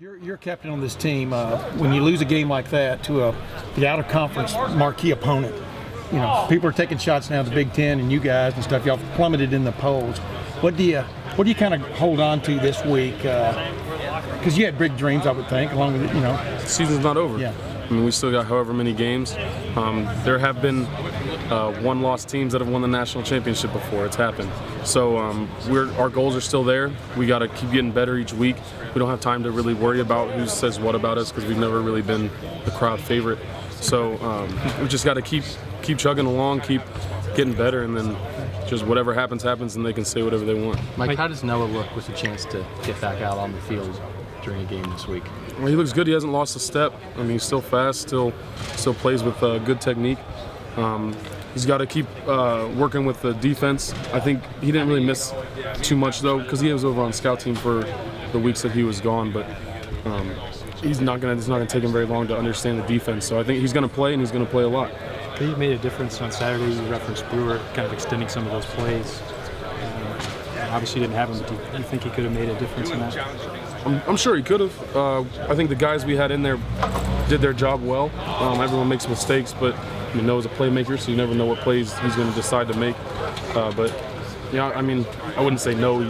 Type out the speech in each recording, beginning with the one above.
You're captain on this team. When you lose a game like that to the out-of-conference marquee opponent, you know, people are taking shots now at the Big Ten and you guys and stuff. Y'all plummeted in the polls. What do you kind of hold on to this week? Because you had big dreams, I would think, along with, you know. The season's not over. Yeah. I mean, we still got however many games. There have been one-loss teams that have won the national championship before. It's happened. So our goals are still there. We got to keep getting better each week. We don't have time to really worry about who says what about us because we've never really been the crowd favorite. So we just got to keep chugging along, keep getting better, and then just whatever happens, happens, and they can say whatever they want. Mike, how does Noah look with a chance to get back out on the field during a game this week? Well, he looks good. He hasn't lost a step. I mean, he's still fast, still plays with good technique. He's got to keep working with the defense. I think he didn't really miss too much, though, because he was over on scout team for the weeks that he was gone. But it's not gonna take him very long to understand the defense. So I think he's going to play, and he's going to play a lot. He made a difference on Saturday. You referenced Brewer kind of extending some of those plays. Obviously, didn't have him, but do you think he could have made a difference in that? I'm sure he could have. I think the guys we had in there did their job well. Everyone makes mistakes, but Noah's a playmaker, so you never know what plays he's going to decide to make. But yeah, I mean, I wouldn't say no, he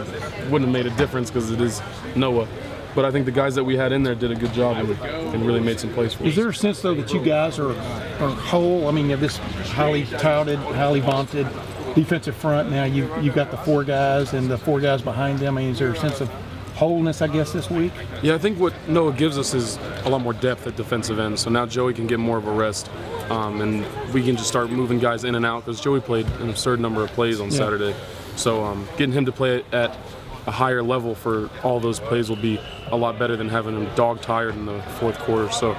wouldn't have made a difference because it is Noah. But I think the guys that we had in there did a good job and really made some plays for us. Is there a sense, though, that you guys are whole? I mean, you have this highly touted, highly vaunted defensive front. Now you've got the four guys and the four guys behind them. I mean, is there a sense of wholeness, I guess, this week? Yeah, I think what Noah gives us is a lot more depth at defensive end. So now Joey can get more of a rest, and we can just start moving guys in and out because Joey played an absurd number of plays on Saturday. So getting him to play at a higher level for all those plays will be a lot better than having him dog-tired in the fourth quarter. So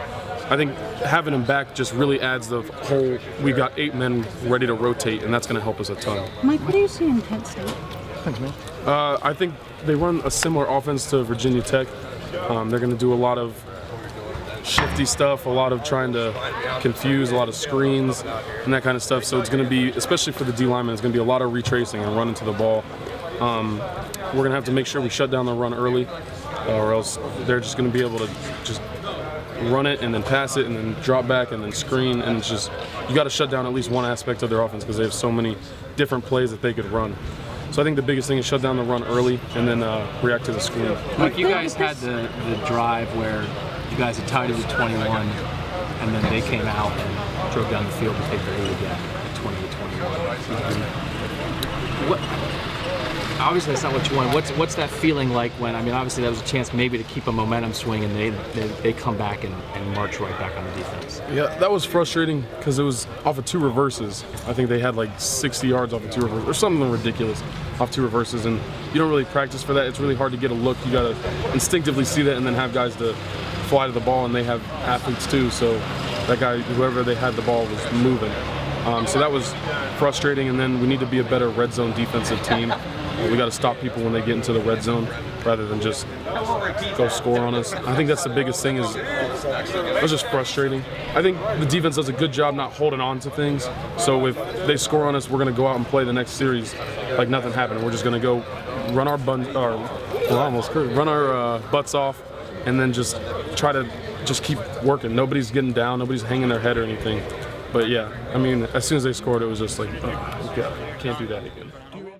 I think having him back just really adds the whole, we've got 8 men ready to rotate, and that's going to help us a ton. Mike, what do you see in Kent State? Thanks, man. I think they run a similar offense to Virginia Tech. They're going to do a lot of shifty stuff, a lot of trying to confuse, a lot of screens and that kind of stuff. So it's going to be, especially for the D linemen, it's going to be a lot of retracing and running to the ball. We're going to have to make sure we shut down the run early, or else they're just going to be able to just run it and then pass it and then drop back and then screen, and it's just, you got to shut down at least one aspect of their offense because they have so many different plays that they could run. So I think the biggest thing is shut down the run early and then react to the screen. Mike, you guys had the drive where you guys had tied it at 21, and then they came out and drove down the field to take the lead again at 20-21. Obviously, that's not what you want. What's that feeling like when, I mean, obviously that was a chance maybe to keep a momentum swing, and they come back and march right back on the defense. Yeah, that was frustrating because it was off of 2 reverses. I think they had like 60 yards off of 2 reverses, or something ridiculous off 2 reverses, and you don't really practice for that. It's really hard to get a look. You got to instinctively see that and then have guys to fly to the ball, and they have athletes too, so that guy, whoever they had the ball, was moving. So that was frustrating, and then we need to be a better red zone defensive team. We got to stop people when they get into the red zone rather than just go score on us. I think that's the biggest thing, is it was just frustrating. I think the defense does a good job not holding on to things. So if they score on us, we're going to go out and play the next series like nothing happened. We're just going to go run our butts off and then just try to just keep working. Nobody's getting down. Nobody's hanging their head or anything. But yeah, I mean, as soon as they scored, it was just like, oh, we can't do that again.